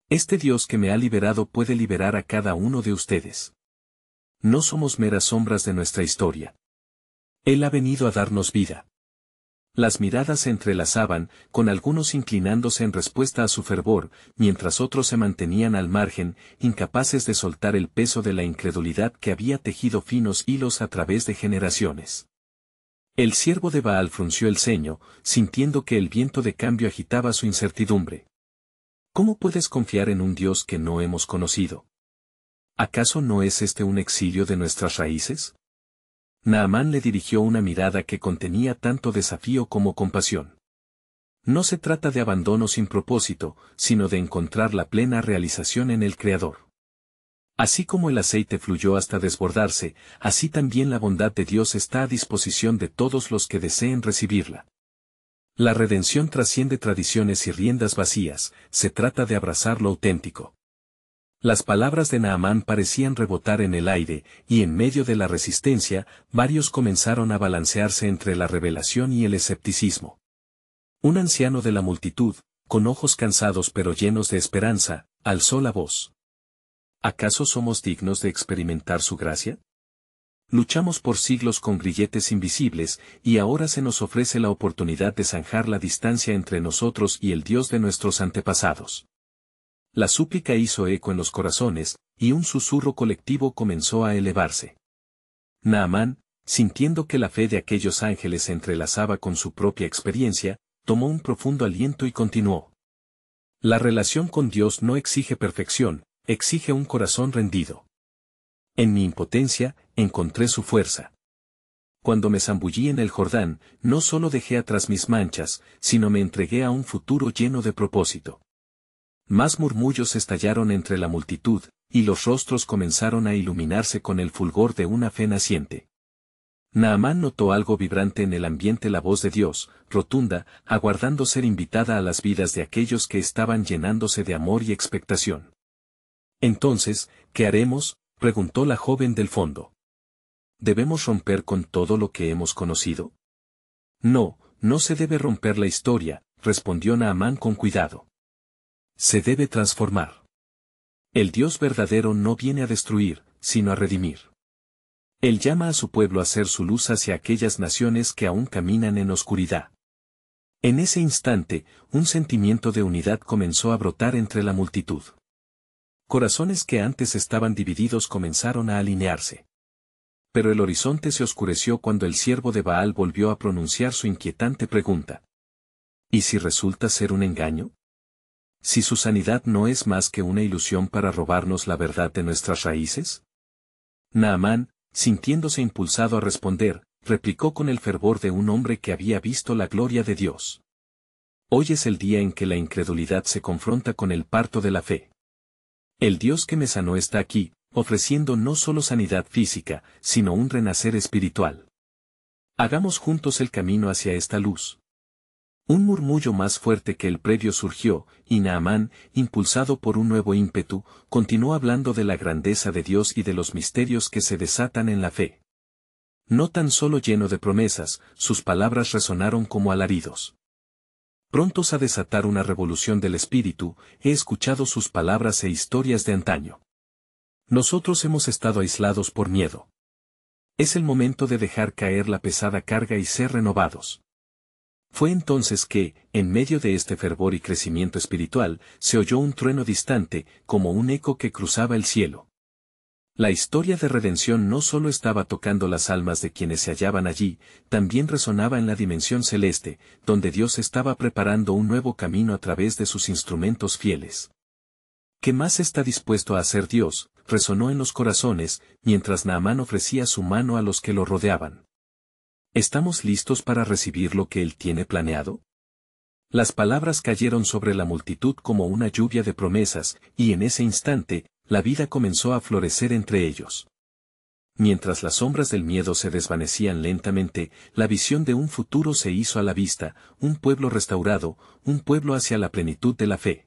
Este Dios que me ha liberado puede liberar a cada uno de ustedes. No somos meras sombras de nuestra historia. Él ha venido a darnos vida. Las miradas se entrelazaban, con algunos inclinándose en respuesta a su fervor, mientras otros se mantenían al margen, incapaces de soltar el peso de la incredulidad que había tejido finos hilos a través de generaciones. El siervo de Baal frunció el ceño, sintiendo que el viento de cambio agitaba su incertidumbre. ¿Cómo puedes confiar en un Dios que no hemos conocido? ¿Acaso no es este un exilio de nuestras raíces? Naamán le dirigió una mirada que contenía tanto desafío como compasión. No se trata de abandono sin propósito, sino de encontrar la plena realización en el Creador. Así como el aceite fluyó hasta desbordarse, así también la bondad de Dios está a disposición de todos los que deseen recibirla. La redención trasciende tradiciones y riendas vacías, se trata de abrazar lo auténtico. Las palabras de Naamán parecían rebotar en el aire, y en medio de la resistencia, varios comenzaron a balancearse entre la revelación y el escepticismo. Un anciano de la multitud, con ojos cansados pero llenos de esperanza, alzó la voz. ¿Acaso somos dignos de experimentar su gracia? Luchamos por siglos con grilletes invisibles, y ahora se nos ofrece la oportunidad de zanjar la distancia entre nosotros y el Dios de nuestros antepasados. La súplica hizo eco en los corazones, y un susurro colectivo comenzó a elevarse. Naamán, sintiendo que la fe de aquellos ángeles se entrelazaba con su propia experiencia, tomó un profundo aliento y continuó. La relación con Dios no exige perfección, exige un corazón rendido. En mi impotencia, encontré su fuerza. Cuando me zambullí en el Jordán, no solo dejé atrás mis manchas, sino me entregué a un futuro lleno de propósito. Más murmullos estallaron entre la multitud, y los rostros comenzaron a iluminarse con el fulgor de una fe naciente. Naamán notó algo vibrante en el ambiente, la voz de Dios, rotunda, aguardando ser invitada a las vidas de aquellos que estaban llenándose de amor y expectación. Entonces, ¿qué haremos?, preguntó la joven del fondo. ¿Debemos romper con todo lo que hemos conocido? No, no se debe romper la historia, respondió Naamán con cuidado. Se debe transformar. El Dios verdadero no viene a destruir, sino a redimir. Él llama a su pueblo a ser su luz hacia aquellas naciones que aún caminan en oscuridad. En ese instante, un sentimiento de unidad comenzó a brotar entre la multitud. Corazones que antes estaban divididos comenzaron a alinearse. Pero el horizonte se oscureció cuando el siervo de Baal volvió a pronunciar su inquietante pregunta. ¿Y si resulta ser un engaño? ¿Si su sanidad no es más que una ilusión para robarnos la verdad de nuestras raíces? Naamán, sintiéndose impulsado a responder, replicó con el fervor de un hombre que había visto la gloria de Dios. Hoy es el día en que la incredulidad se confronta con el parto de la fe. El Dios que me sanó está aquí, ofreciendo no solo sanidad física, sino un renacer espiritual. Hagamos juntos el camino hacia esta luz. Un murmullo más fuerte que el previo surgió, y Naamán, impulsado por un nuevo ímpetu, continuó hablando de la grandeza de Dios y de los misterios que se desatan en la fe. No tan solo lleno de promesas, sus palabras resonaron como alaridos. Prontos a desatar una revolución del espíritu, he escuchado sus palabras e historias de antaño. Nosotros hemos estado aislados por miedo. Es el momento de dejar caer la pesada carga y ser renovados. Fue entonces que, en medio de este fervor y crecimiento espiritual, se oyó un trueno distante, como un eco que cruzaba el cielo. La historia de redención no solo estaba tocando las almas de quienes se hallaban allí, también resonaba en la dimensión celeste, donde Dios estaba preparando un nuevo camino a través de sus instrumentos fieles. ¿Qué más está dispuesto a hacer Dios?, resonó en los corazones, mientras Naamán ofrecía su mano a los que lo rodeaban. ¿Estamos listos para recibir lo que Él tiene planeado? Las palabras cayeron sobre la multitud como una lluvia de promesas, y en ese instante, la vida comenzó a florecer entre ellos. Mientras las sombras del miedo se desvanecían lentamente, la visión de un futuro se hizo a la vista, un pueblo restaurado, un pueblo hacia la plenitud de la fe.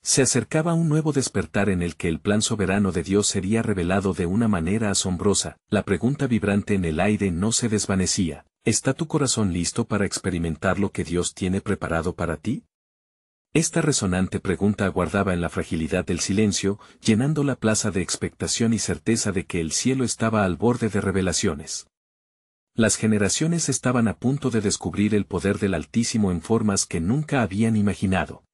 Se acercaba un nuevo despertar en el que el plan soberano de Dios sería revelado de una manera asombrosa. La pregunta vibrante en el aire no se desvanecía. ¿Está tu corazón listo para experimentar lo que Dios tiene preparado para ti? Esta resonante pregunta aguardaba en la fragilidad del silencio, llenando la plaza de expectación y certeza de que el cielo estaba al borde de revelaciones. Las generaciones estaban a punto de descubrir el poder del Altísimo en formas que nunca habían imaginado.